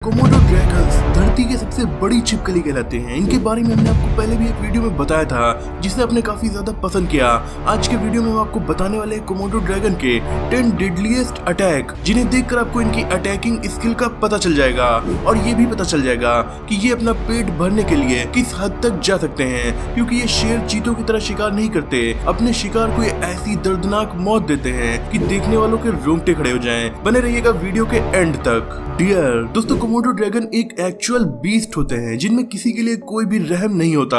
Komodo dragons धरती के सबसे बड़ी छिपकली कहलाते हैं। इनके बारे में हमने आपको पहले भी एक वीडियो में बताया था, जिसे आपने काफी ज्यादा पसंद किया। आज के वीडियो में हम आपको बताने वाले हैं कोमोडो ड्रैगन के 10 डेडलीस्ट अटैक, जिन्हें देखकर आपको इनकी अटैकिंग स्किल का पता चल जाएगा और ये भी पता चल जाएगा कि ये अपना पेट भरने के लिए किस हद तक जा सकते हैं, क्योंकि ये शेर चीतों की तरह शिकार नहीं करते। अपने शिकार को ये ऐसी दर्दनाक मौत देते हैं कि देखने वालों के रोंगटे खड़े हो जाएं। बने रहिएगा वीडियो के एंड तक। डियर दोस्तों, कोमोडो ड्रैगन एक एक्चुअल बीस्ट होते हैं जिनमें किसी के लिए कोई भी रहम नहीं होता।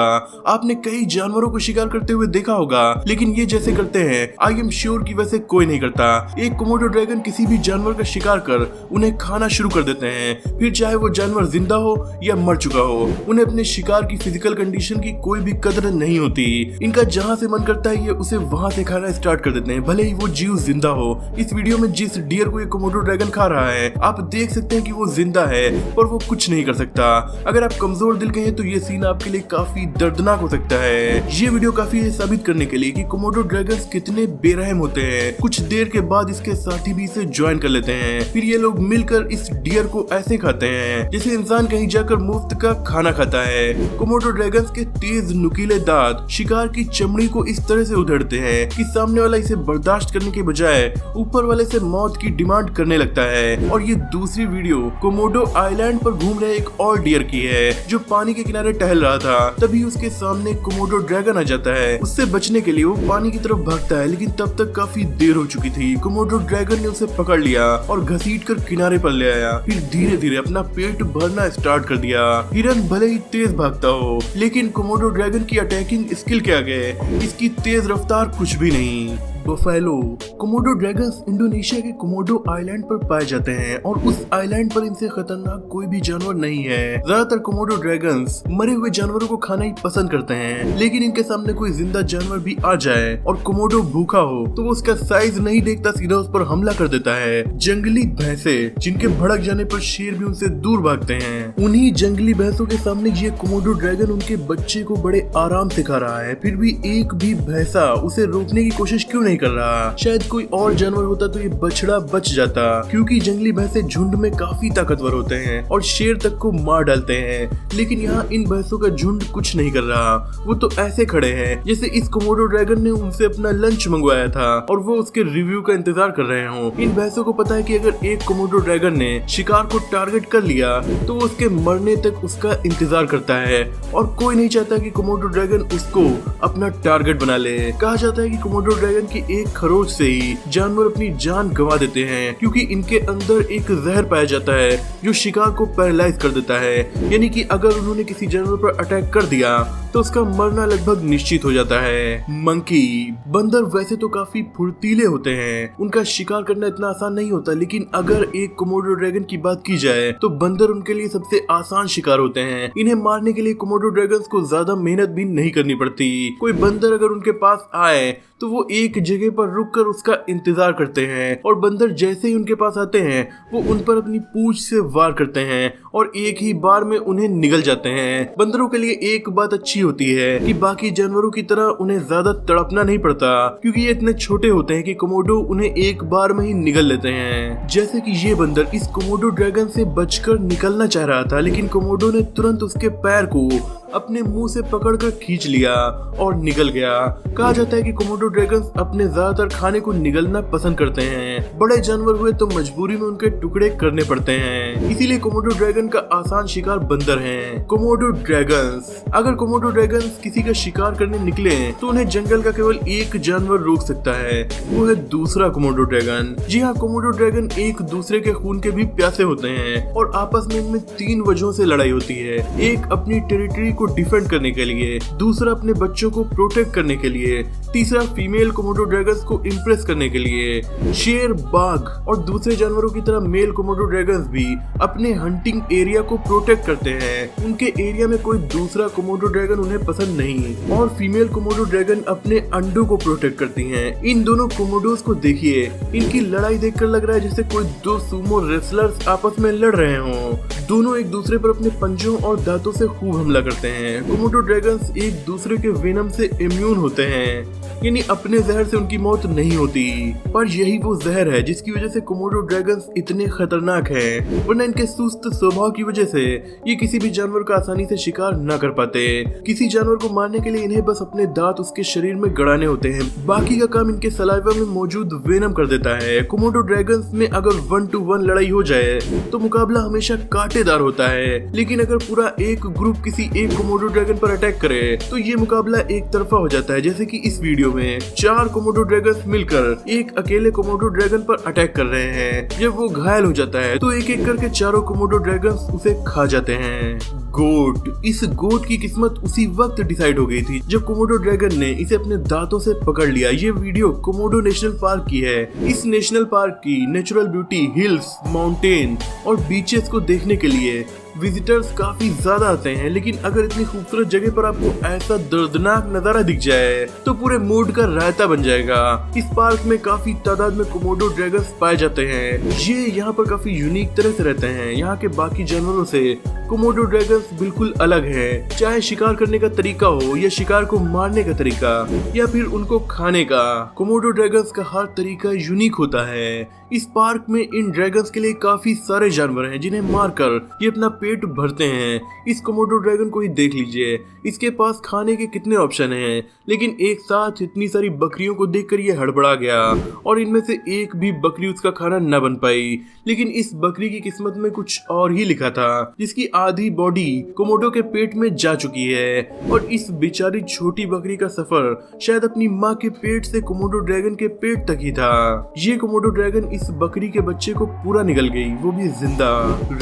आपने कई जानवरों को शिकार करते हुए देखा होगा, लेकिन ये जैसे करते हैं आई एम श्योर कि वैसे कोई नहीं करता। एक कोमोडो ड्रैगन किसी भी जानवर का शिकार कर उन्हें खाना शुरू कर देते हैं, फिर चाहे वो जानवर जिंदा हो या मर चुका हो। उन्हें अपने शिकार की फिजिकल कंडीशन की कोई भी कदर नहीं होती। इनका जहाँ से मन करता है ये उसे वहाँ से खाना स्टार्ट कर देते हैं, भले ही वो जीव जिंदा हो। इस वीडियो में जिस डियर को ये कोमोडो ड्रैगन खा रहा है, आप देख सकते हैं कि वो जिंदा है पर वो कुछ नहीं कर सकता। अगर आप कमजोर दिल के हैं तो ये सीन आपके लिए काफी दर्दनाक हो सकता है। ये वीडियो काफी है साबित करने के लिए कि कोमोडो ड्रैगन्स कितने बेरहम होते हैं। कुछ देर के बाद इसके साथी भी इसे ज्वाइन कर लेते हैं, फिर ये लोग मिलकर इस डियर को ऐसे खाते हैं जैसे इंसान कहीं जाकर मुफ्त का खाना खाता है। कोमोडो ड्रैगन्स के तेज नुकीले दांत शिकार की चमड़ी को इस तरह से उधेड़ते हैं कि सामने वाला इसे बर्दाश्त करने के बजाय ऊपर वाले से मौत की डिमांड करने लगता है। और ये दूसरी वीडियो कोमोडो आइलैंड पर घूम रहे एक और डियर की है, जो पानी के किनारे टहल रहा था। तभी उसके सामने कोमोडो ड्रैगन आ जाता है। उससे बचने के लिए वो पानी की तरफ भागता है, लेकिन तब तक काफी देर हो चुकी थी। कोमोडो ड्रैगन ने उसे पकड़ लिया और घसीट कर किनारे पर ले आया, फिर धीरे धीरे अपना पेट भरना स्टार्ट कर दिया। हिरन भले ही तेज भागता हो, लेकिन कोमोडो ड्रैगन की अटैकिंग स्किल के आगे इसकी तेज रफ्तार कुछ भी नहीं। बफेलो कोमोडो ड्रैगन्स इंडोनेशिया के कोमोडो आइलैंड पर पाए जाते हैं और उस आइलैंड पर इनसे खतरनाक कोई भी जानवर नहीं है। ज्यादातर कोमोडो ड्रैगन्स मरे हुए जानवरों को खाना ही पसंद करते हैं, लेकिन इनके सामने कोई जिंदा जानवर भी आ जाए और कोमोडो भूखा हो तो वो उसका साइज नहीं देखता, सीधा उस पर हमला कर देता है। जंगली भैंसे जिनके भड़क जाने पर शेर भी उनसे दूर भागते हैं, उन्हीं जंगली भैंसों के सामने ये कोमोडो ड्रैगन उनके बच्चे को बड़े आराम से खा रहा है। फिर भी एक भी भैंसा उसे रोकने की कोशिश क्यों नहीं कर रहा। शायद कोई और जानवर होता तो ये बछड़ा बच जाता, क्योंकि जंगली भैंसे झुंड में काफी ताकतवर होते हैं और शेर तक को मार डालते हैं। लेकिन यहाँ इन भैंसों का झुंड कुछ नहीं कर रहा। वो तो ऐसे खड़े हैं जैसे इस कोमोडो ड्रैगन ने उनसे अपना लंच मंगवाया था और वो उसके रिव्यू का इंतजार कर रहे हो। इन भैंसों को पता है कि अगर एक कोमोडो ड्रैगन ने शिकार को टारगेट कर लिया तो वो उसके मरने तक उसका इंतजार करता है और कोई नहीं चाहता कि कोमोडो ड्रैगन उसको अपना टारगेट बना ले। कहा जाता है कि कोमोडो ड्रैगन की एक खरोच से ही जानवर अपनी जान गंवा देते हैं, क्योंकि इनके अंदर एक जहर पाया जाता है जो शिकार को पैरालाइज कर देता है। यानी कि अगर उन्होंने किसी जानवर पर अटैक कर दिया तो उसका मरना लगभग निश्चित हो जाता है। मंकी बंदर वैसे तो काफी फुर्तीले होते हैं, उनका शिकार करना इतना आसान नहीं होता, लेकिन अगर एक कोमोडो ड्रैगन की बात की जाए तो बंदर उनके लिए सबसे आसान शिकार होते हैं। इन्हें मारने के लिए कोमोडो ड्रैगन्स को ज्यादा मेहनत भी नहीं करनी पड़ती। कोई बंदर अगर उनके पास आए तो वो एक जगह पर रुककर उसका इंतजार करते हैं और बंदर जैसे ही उनके पास आते हैं वो उन पर अपनी पूंछ से वार करते हैं और एक ही बार में उन्हें निगल जाते हैं। बंदरों के लिए एक बात अच्छी होती है कि बाकी जानवरों की तरह उन्हें ज्यादा तड़पना नहीं पड़ता, क्योंकि ये इतने छोटे होते हैं कि कोमोडो उन्हें एक बार में ही निगल लेते हैं। जैसे कि ये बंदर इस कोमोडो ड्रैगन से बचकर निकलना चाह रहा था, लेकिन कोमोडो ने तुरंत उसके पैर को अपने मुंह से पकड़कर खींच लिया और निगल गया। कहा जाता है कि कोमोडो ड्रैगन्स अपने ज्यादातर खाने को निगलना पसंद करते हैं। बड़े जानवर हुए तो मजबूरी में उनके टुकड़े करने पड़ते हैं, इसीलिए कोमोडो ड्रैगन का आसान शिकार बंदर हैं। कोमोडो ड्रैगन्स अगर कोमोडो ड्रैगन्स किसी का शिकार करने निकले तो उन्हें जंगल का केवल एक जानवर रोक सकता है, वो है दूसरा कोमोडो ड्रैगन। जी हाँ, कोमोडो ड्रैगन एक दूसरे के खून के भी प्यासे होते हैं और आपस में इनमें 3 वजहों से लड़ाई होती है। एक अपनी टेरिटरी को डिफेंड करने के लिए, दूसरा अपने बच्चों को प्रोटेक्ट करने के लिए, तीसरा फीमेल कोमोडो ड्रैगन्स को इम्प्रेस करने के लिए। शेर, बाघ और दूसरे जानवरों की तरह मेल कोमोडो ड्रैगन्स भी अपने हंटिंग एरिया को प्रोटेक्ट करते हैं। उनके एरिया में कोई दूसरा कोमोडो ड्रैगन उन्हें पसंद नहीं और फीमेल कोमोडो ड्रैगन अपने अंडों को प्रोटेक्ट करती हैं। इन दोनों कोमोडोस को देखिए, इनकी लड़ाई देखकर लग रहा है जैसे कोई 2 सुमो रेसलर्स आपस में लड़ रहे हों। दोनों एक दूसरे पर अपने पंजों और दांतों से खूब हमला करते हैं। कोमोडो ड्रैगन्स एक दूसरे के वेनम से इम्यून होते हैं। यानी अपने जहर से उनकी मौत नहीं होती, पर यही वो जहर है जिसकी वजह से कोमोडो ड्रैगन्स इतने खतरनाक हैं, वरना इनके सुस्त स्वभाव की वजह से ये किसी भी जानवर का आसानी से शिकार न कर पाते। किसी जानवर को मारने के लिए इन्हें बस अपने दांत उसके शरीर में गड़ाने होते हैं, बाकी का काम इनके सलाइवा में मौजूद वेनम कर देता है। कोमोडो ड्रैगन्स में अगर 1 to 1 लड़ाई हो जाए तो मुकाबला हमेशा कांटेदार होता है, लेकिन अगर पूरा एक ग्रुप किसी एक कोमोडो ड्रैगन पर अटैक करे तो ये मुकाबला एक तरफा हो जाता है। जैसे कि इस वीडियो में 4 कोमोडो ड्रैगन्स मिलकर एक अकेले कोमोडो ड्रैगन पर अटैक कर रहे हैं। जब वो घायल हो जाता है तो एक एक करके चारों कोमोडो ड्रैगन्स उसे खा जाते हैं। गोट, इस गोट की किस्मत उसी वक्त डिसाइड हो गई थी जब कोमोडो ड्रैगन ने इसे अपने दांतों से पकड़ लिया। ये वीडियो कोमोडो नेशनल पार्क की है। इस नेशनल पार्क की नेचुरल ब्यूटी, हिल्स, माउंटेन और बीचेस को देखने के लिए विजिटर्स काफी ज्यादा आते हैं, लेकिन अगर इतनी खूबसूरत जगह पर आपको ऐसा दर्दनाक नजारा दिख जाए तो पूरे मूड का रायता बन जाएगा। इस पार्क में काफी तादाद में कोमोडो ड्रैगन्स पाए जाते हैं। ये यहाँ पर काफी यूनिक तरह से रहते हैं। यहाँ के बाकी जानवरों से कोमोडो ड्रैगन्स बिल्कुल अलग है, चाहे शिकार करने का तरीका हो या शिकार को मारने का तरीका या फिर उनको खाने का। कोमोडो ड्रैगन्स का हर तरीका यूनिक होता है। इस पार्क में इन ड्रैगन्स के लिए काफी सारे जानवर हैं जिन्हें मारकर ये अपना पेट भरते हैं। इस कोमोडो ड्रैगन को ही देख लीजिए, इसके पास खाने के कितने ऑप्शन हैं, लेकिन एक साथ इतनी सारी बकरियों को देखकर ये हड़बड़ा गया और इनमें से एक भी बकरी उसका खाना न बन पाई। लेकिन इस बकरी की किस्मत में कुछ और ही लिखा था, जिसकी आधी बॉडी कोमोडो के पेट में जा चुकी है और इस बेचारी छोटी बकरी का सफर शायद अपनी माँ के पेट से कोमोडो ड्रैगन के पेट तक ही था। ये कोमोडो ड्रैगन इस बकरी के बच्चे को पूरा निगल गई, वो भी जिंदा।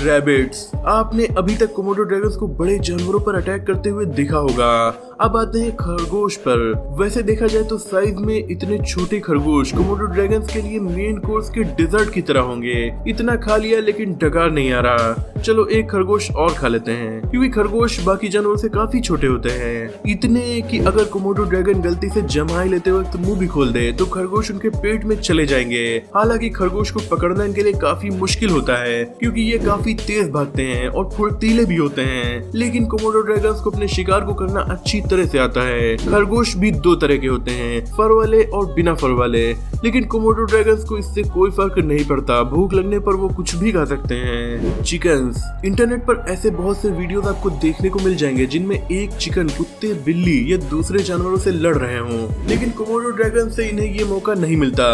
रैबिट्स, आपने अभी तक कोमोडो ड्रैगन्स को बड़े जानवरों पर अटैक करते हुए देखा होगा। अब आते हैं खरगोश पर। वैसे देखा जाए तो साइज में इतने छोटे खरगोश कोमोडो ड्रैगन्स के लिए मेन कोर्स के डिजर्ट की तरह होंगे। इतना खा लिया लेकिन डकार नहीं आ रहा। चलो एक खरगोश और खा लेते हैं, क्योंकि खरगोश बाकी जानवरों से काफी छोटे होते हैं, इतने कि अगर कोमोडो ड्रैगन गलती से जमाई लेते वक्त मुंह भी खोल दे तो खरगोश उनके पेट में चले जाएंगे। हालांकि खरगोश को पकड़ना इनके लिए काफी मुश्किल होता है, क्योंकि ये काफी तेज भागते हैं और फुर्तीले भी होते हैं। लेकिन कोमोडो ड्रैगन्स को अपने शिकार को करना अच्छी तरह से आता है। खरगोश भी 2 तरह के होते हैं, फर वाले और बिना फर वाले, लेकिन कोमोडो ड्रैगन्स को इससे कोई फर्क नहीं पड़ता। भूख लगने पर वो कुछ भी खा सकते हैं। चिकन्स, इंटरनेट पर ऐसे बहुत से वीडियोस आपको देखने को मिल जाएंगे जिनमें एक चिकन कुत्ते, बिल्ली या दूसरे जानवरों से लड़ रहे हों, लेकिन कोमोडो ड्रैगन से इन्हें ये मौका नहीं मिलता।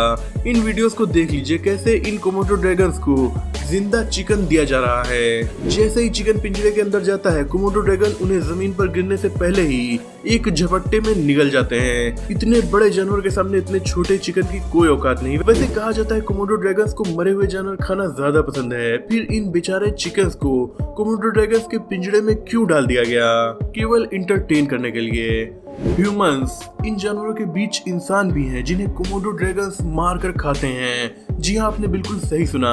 इन वीडियोस को देख लीजिए कैसे इन कोमोडो ड्रैगन्स को जिंदा चिकन दिया जा रहा है। जैसे ही चिकन पिंजरे के अंदर जाता है, कोमोडो ड्रैगन उन्हें जमीन पर गिरने से पहले ही एक झपट्टे में निगल जाते हैं। इतने बड़े जानवर के सामने इतने छोटे चिकन की कोई औकात नहीं। वैसे कहा जाता है कोमोडो ड्रैगन्स को मरे हुए जानवर खाना ज्यादा पसंद है। फिर इन बेचारे चिकन्स को कोमोडो ड्रैगन्स के पिंजरे में क्यों डाल दिया गया? केवल इंटरटेन करने के लिए। ह्यूमंस, इन जानवरों के बीच इंसान भी हैं जिन्हें कोमोडो ड्रैगन्स मार कर खाते हैं। जी हाँ, आपने बिल्कुल सही सुना।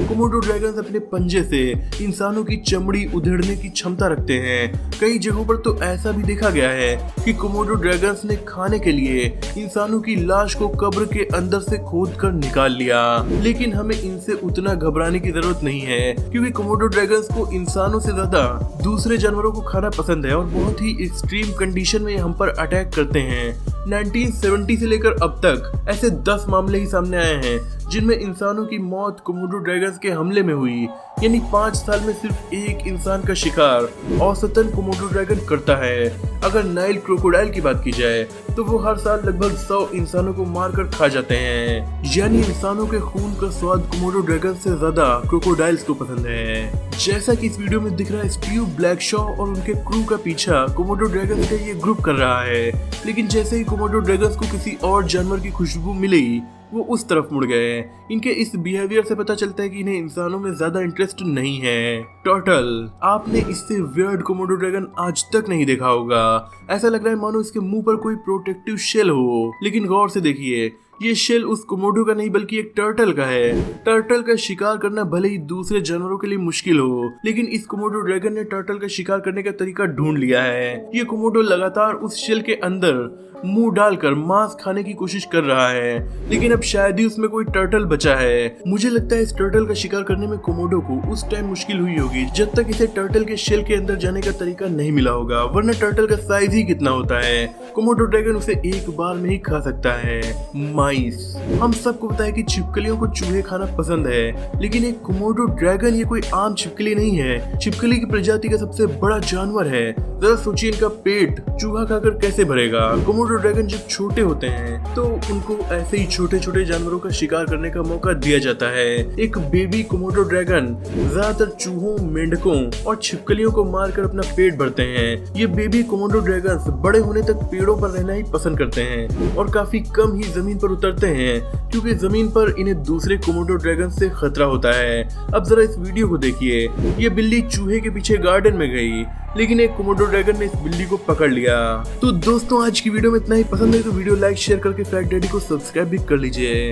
कोमोडो ड्रैगन्स अपने पंजे से इंसानों की चमड़ी उधेड़ने की क्षमता रखते हैं। कई जगहों पर तो ऐसा भी देखा गया है कि कोमोडो ड्रैगन्स ने खाने के लिए इंसानों की लाश को कब्र के अंदर से खोद कर निकाल लिया। लेकिन हमें इनसे उतना घबराने की जरूरत नहीं है, क्योंकि कोमोडो ड्रैगन्स को इंसानों से ज्यादा दूसरे जानवरों को खाना पसंद है और बहुत ही एक्सट्रीम कंडीशन में हम पर अटैक करते हैं। 1970 से लेकर अब तक ऐसे 10 मामले ही सामने आए हैं जिनमें इंसानों की मौत कोमोडो ड्रैगन्स के हमले में हुई। यानी 5 साल में सिर्फ एक इंसान का शिकार औसतन कोमोडो ड्रैगन करता है। अगर नाइल क्रोकोडाइल की बात की जाए तो वो हर साल लगभग 100 इंसानों को मारकर खा जाते हैं। यानी इंसानों के खून का स्वाद कोमोडो ड्रैगन से ज्यादा क्रोकोडाइल्स को पसंद है। जैसा कि इस वीडियो में दिख रहा है, स्टीव ब्लैकशॉ और उनके क्रू का पीछा कोमोडो ड्रैगन का ये ग्रुप कर रहा है। लेकिन जैसे ही कोमोडो ड्रैगन्स को किसी और जानवर की खुशबू मिली, वो उस तरफ मुड़ गए। इनके इस बिहेवियर से पता चलता है कि इन्हें इंसानों में ज्यादा इंटरेस्ट नहीं है। टर्टल, आपने इससे वियर्ड कोमोडो ड्रैगन आज तक नहीं देखा होगा। ऐसा लग रहा है मानो इसके मुंह पर कोई प्रोटेक्टिव शेल हो। लेकिन गौर से देखिए, ये शेल उस कोमोडो का नहीं बल्कि एक टर्टल का है। टर्टल का शिकार करना भले ही दूसरे जानवरों के लिए मुश्किल हो, लेकिन इस कोमोडो ड्रैगन ने टर्टल का शिकार करने का तरीका ढूंढ लिया है। ये कोमोडो लगातार उस शेल के अंदर मुंह डालकर मांस खाने की कोशिश कर रहा है, लेकिन अब शायद ही उसमें कोई टर्टल बचा है। मुझे लगता है इस टर्टल का शिकार करने में कोमोडो को उस टाइम मुश्किल हुई होगी जब तक इसे टर्टल के शेल के अंदर जाने का तरीका नहीं मिला होगा, वरना टर्टल का साइज ही कितना होता है। कोमोडो ड्रैगन उसे एक बार में ही खा सकता है। माइस, हम सबको पता है कि छिपकलियों को चूहे खाना पसंद है, लेकिन एक कोमोडो ड्रैगन ये कोई आम छिपकली नहीं है। छिपकली की प्रजाति का सबसे बड़ा जानवर है। जरा सोचिए इनका पेट चूहा खाकर कैसे भरेगा। कोमोडो ड्रैगन जब छोटे होते हैं तो उनको ऐसे ही छोटे छोटे जानवरों का शिकार करने का मौका दिया जाता है। एक बेबी कोमोडो ड्रैगन ज्यादातर चूहों, मेंढकों और छिपकलियों को मारकर अपना पेट भरते हैं। ये बेबी कोमोडो ड्रैगन बड़े होने तक पेड़ों पर रहना ही पसंद करते हैं और काफी कम ही जमीन पर उतरते हैं, क्योंकि जमीन पर इन्हें दूसरे कोमोडो ड्रैगन से खतरा होता है। अब जरा इस वीडियो को देखिए। ये बिल्ली चूहे के पीछे गार्डन में गई, लेकिन एक कोमोडो ड्रैगन ने इस बिल्ली को पकड़ लिया। तो दोस्तों आज की वीडियो में इतना ही। पसंद है तो वीडियो लाइक शेयर करके फैक्ट डैडी को सब्सक्राइब भी कर लीजिए।